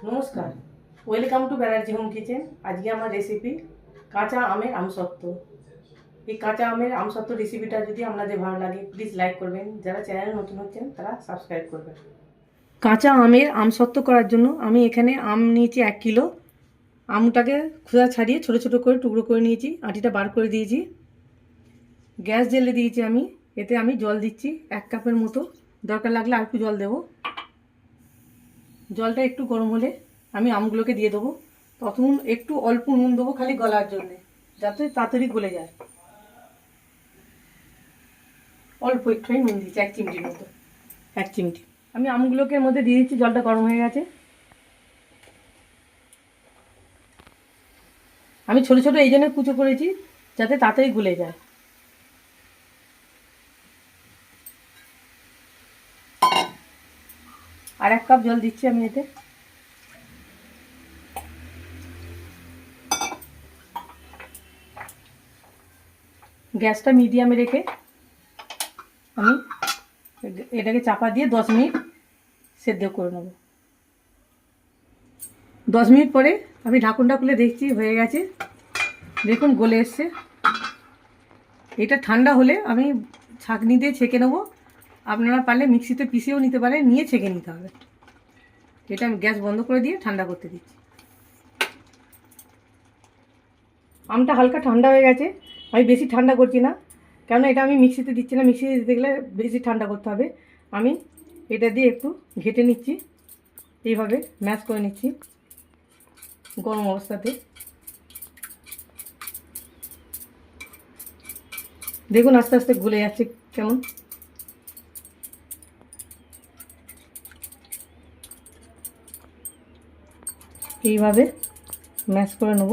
নমস্কার, welcome to Banerjee home kitchen. আজকে আমার রেসিপি কাঁচা আমের আমসত্ত্ব। এই কাঁচা আমের আমসত্ত্ব রেসিপিটা যদি আপনাদের ভালো লাগে প্লিজ লাইক করবেন, যারা চ্যানেলে নতুন হচ্ছেন তারা সাবস্ক্রাইব করবেন। কাঁচা আমের আমসত্ত্ব করার জন্য আমি এখানে আম নিয়েছি 1 কিলো। আমটাকে খোসা ছাড়িয়ে ছোটো ছোটো করে টুকরো করে নিয়েছি, আটিটা বার করে দিয়েছি। গ্যাস জ্বেলে দিয়েছি আমি, এতে আমি জল দিচ্ছি 1 কাপের মতো, দরকার লাগলে আর একটু জল দেবো। জলটা একটু গরম হলে আমি আমগুলোকে দিয়ে দেবো। তখন একটু অল্প নুন দেবো খালি গলার জন্যে, যাতে তাড়াতাড়ি গলে যায়। অল্প একটুই নুন দিচ্ছি, 1 চিমটির মতো, 1 চিমটি। আমি আমগুলোকে এর মধ্যে দিয়ে দিচ্ছি, জলটা গরম হয়ে গেছে। আমি ছোটো ছোটো এই জন্য কুচো করেছি যাতে তাড়াতাড়ি গলে যায়। আর 1 কাপ জল দিচ্ছি আমি এতে। গ্যাসটা মিডিয়ামে রেখে আমি এটাকে চাপা দিয়ে 10 মিনিট সেদ্ধ করে নেব। 10 মিনিট পরে আমি ঢাকুনটা খুলে দেখছি হয়ে গেছে, দেখুন গলে এসছে। এটা ঠান্ডা হলে আমি ছাঁকনি দিয়ে ছেঁকে নেবো। আপনারা পারলে মিক্সিতে পিষেও নিতে পারেন, নিয়ে ছেঁকে নিতে হবে। এটা আমি গ্যাস বন্ধ করে দিয়ে ঠান্ডা করতে দিচ্ছি। আমটা হালকা ঠান্ডা হয়ে গেছে, আমি বেশি ঠান্ডা করছি না, কেননা এটা আমি মিক্সিতে দিচ্ছি না, মিক্সিতে দিতে গেলে বেশি ঠান্ডা করতে হবে। আমি এটা দিয়ে একটু ঘেটে নিচ্ছি, এইভাবে ম্যাশ করে নিচ্ছি গরম অবস্থাতে। দেখুন আস্তে আস্তে গলে যাচ্ছে কেমন। এইভাবে ম্যাশ করে নেব।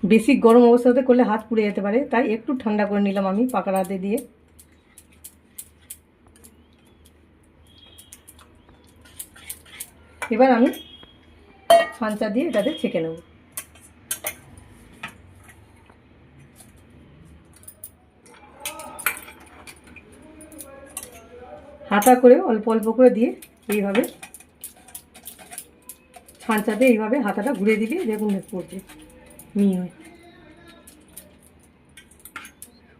বেশি গরম অবস্থাতে করলে হাত পুড়ে যেতে পারে, তাই একটু ঠান্ডা করে নিলাম আমি পাকা হাতে দিয়ে। এবার আমি ছাঁচা দিয়ে এটাতে ছেঁকে নেব। হাতা করে অল্প অল্প করে দিয়ে এইভাবে ছাঁচাতে এইভাবে হাতাটা ঘুরে দিলে দেখুন পড়ছে মিহি হয়ে।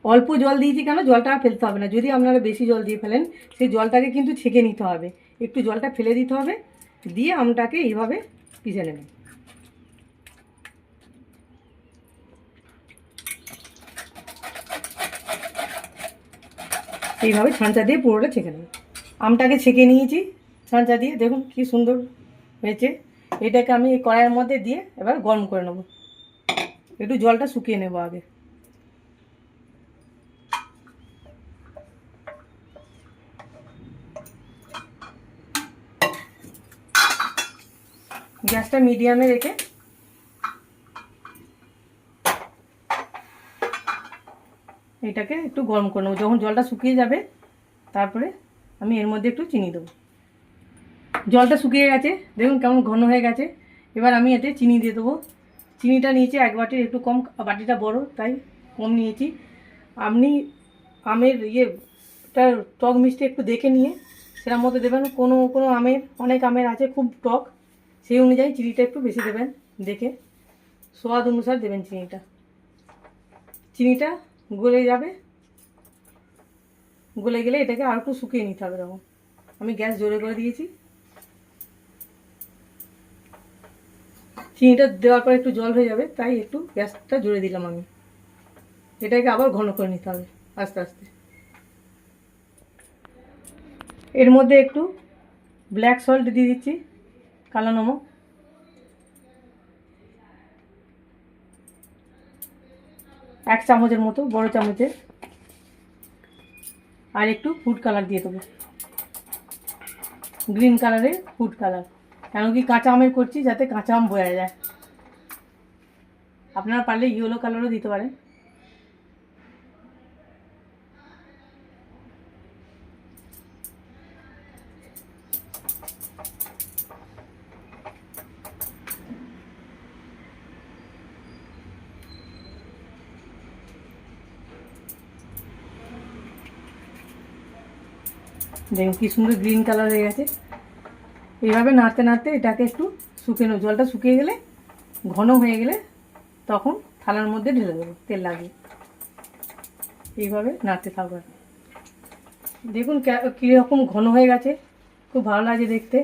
অল্প জল দিয়েছি কেন, জলটা আর ফেলতে হবে না। যদি আপনারা বেশি জল দিয়ে ফেলেন সেই জলটাকে কিন্তু ছেঁকে নিতে হবে, একটু জলটা ফেলে দিতে হবে, দিয়ে আমটাকে এইভাবে পিষে নেবেন। এইভাবে ছাঁচা দিয়ে পুরোটা ছেঁকে নেবেন। আমটাকে ছেঁকে নিয়েছি ছাঁচা দিয়ে, দেখুন কি সুন্দর হয়েছে। এটাকে আমি এই কড়াইয়ের মধ্যে দিয়ে এবার গরম করে নেব। একটু জলটা শুকিয়ে নেব আগে। গ্যাসটা মিডিয়ামে রেখে এটাকে একটু গরম করে নেব। যখন জলটা শুকিয়ে যাবে তারপরে আমি এর মধ্যে একটু চিনি দেবো। জলটা শুকিয়ে গেছে, দেখুন কেমন ঘন হয়ে গেছে। এবার আমি এতে চিনি দিয়ে দেবো। চিনিটা নিয়েছি 1 বাটির একটু কম, বাটিটা বড় তাই কম নিয়েছি। আপনি আমের টক মিষ্টি একটু দেখে নিয়ে সেটার মধ্যে দেবেন। কোনো কোনো আমের, অনেক আমের আছে খুব টক, সেই অনুযায়ী চিনিটা একটু বেশি দেবেন দেখে, স্বাদ অনুসার দেবেন চিনিটা। চিনিটা গলে যাবে, গলে গেলে এটাকে আর একটু শুকিয়ে নিতে হবে। তখন আমি গ্যাস জোরে করে দিয়েছি। চিনিটা দেওয়ার পর একটু জল হয়ে যাবে, তাই একটু গ্যাসটা জোরে দিলাম আমি। এটাকে আবার ঘন করে নিতে হবে আস্তে আস্তে। এর মধ্যে একটু ব্ল্যাক সল্ট দিয়ে দিচ্ছি, কালো নমক। এক চামচের মতো, বড় চামচের। আর একটু ফুড কালার দিয়ে দেবো, গ্রিন কালারের ফুড কালার, কেন কি কাঁচা আমের করছি যাতে কাঁচা আম বোঝা যায়। আপনারা পারলে ইয়েলো কালারও দিতে পারেন। দেখুন কি সুন্দর গ্রিন কালার হয়ে গেছে। এইভাবে নাড়তে নাড়তে এটাকে একটু শুকিয়ে নেব। জলটা শুকিয়ে গেলে, ঘন হয়ে গেলে তখন থালার মধ্যে ঢেলে দেবো তেল লাগিয়ে। এইভাবে নাড়তে থাকবে। দেখুন কীরকম ঘন হয়ে গেছে, খুব ভালো লাগছে দেখতে।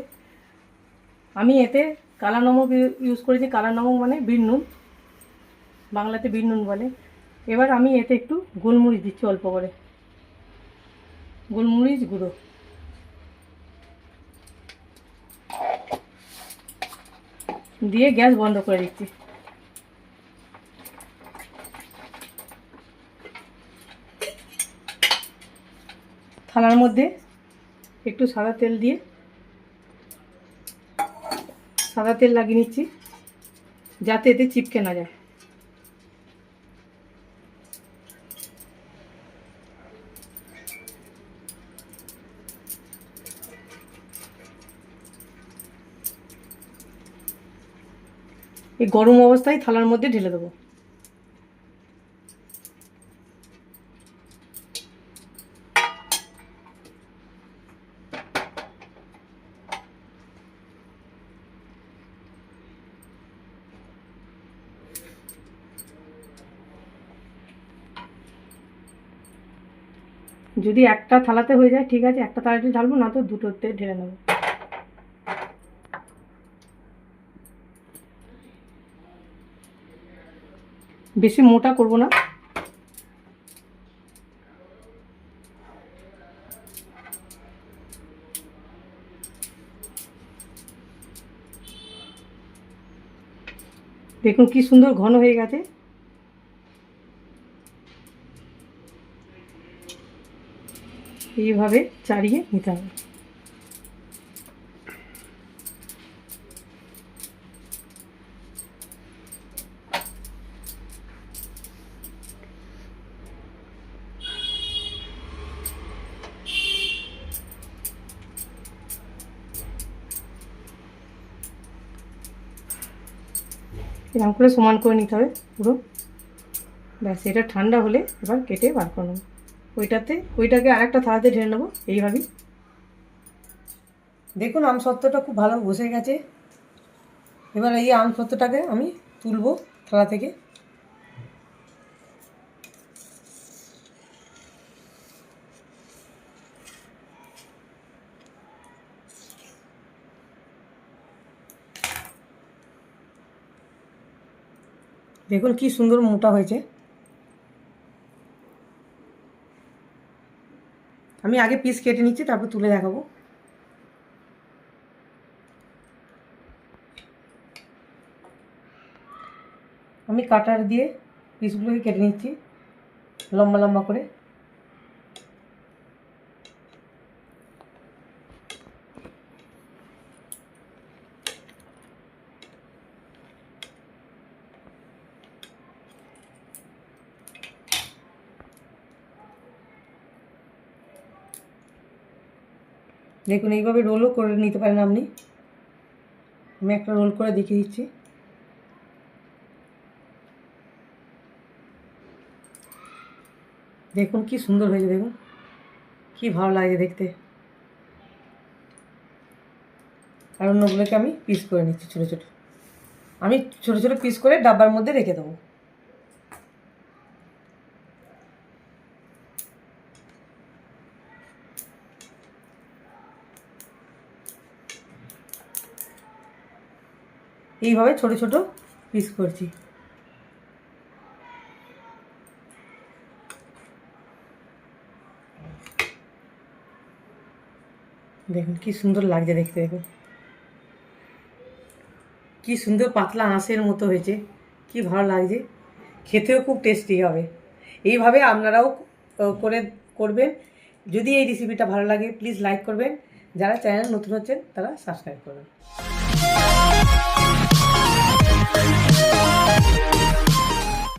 আমি এতে কালা নমক ইউজ করেছি। কালা নমক মানে বিট নুন, বাংলাতে বিট নুন বলে। এবার আমি এতে একটু গোলমরিচ দিচ্ছি, অল্প করে গোলমরিচ গুঁড়ো। দিয়ে গ্যাস বন্ধ করে দিচ্ছি। থালার মধ্যে একটু সাদা তেল দিয়ে লাগিয়ে নিচ্ছি, যাতে এতে চিপকে না যায়। এই গরম অবস্থায় থালার মধ্যে ঢেলে দেবো। যদি একটা থালাতে হয়ে যায় ঠিক আছে, একটা থালাতে ঢালবো, না তো দুটোতে ঢেলে নেবো। বেশি মোটা করব না। দেখুন কি সুন্দর ঘন হয়ে গেছে। এইভাবে চাড়িয়ে নিতে হবে। এরকম করে সমান করে নিতে হবে পুরো। ব্যাস, এটা ঠান্ডা হলে এবার কেটে বার করে নেবো। ওইটাকে আরেকটা থালাতে ঢেলে নেবো এইভাবেই। দেখুন আমসত্ত্বটা খুব ভালো বসে গেছে। এবার এই আমসত্ত্বটাকে আমি তুলবো থালা থেকে। দেখুন কি সুন্দর মোটা হয়েছে। আমি আগে পিস কেটে নিচ্ছি, তারপর তুলে দেখাবো। আমি কাটার দিয়ে পিসগুলোকে কেটে নিচ্ছি লম্বা লম্বা করে। দেখুন এইভাবে রোলও করে নিতে পারেন আপনি। আমি একটা রোল করে দেখিয়ে দিচ্ছি। দেখুন কি সুন্দর হয়েছে, দেখুন কি ভালো লাগে দেখতে। আর অন্যগুলোকে আমি পিস করে নিচ্ছি ছোটো ছোটো। আমি ছোটো ছোটো পিস করে ডাব্বার মধ্যে রেখে দেবো। এইভাবে ছোটো ছোটো পিস করছি। দেখুন কি সুন্দর লাগছে দেখতে। দেখুন কি সুন্দর পাতলা আঁশের মতো হয়েছে, কি ভালো লাগছে। খেতেও খুব টেস্টি হবে। এইভাবে আপনারাও করবেন। যদি এই রেসিপিটা ভালো লাগে প্লিজ লাইক করবেন। যারা চ্যানেল নতুন হচ্ছেন তারা সাবস্ক্রাইব করবেন।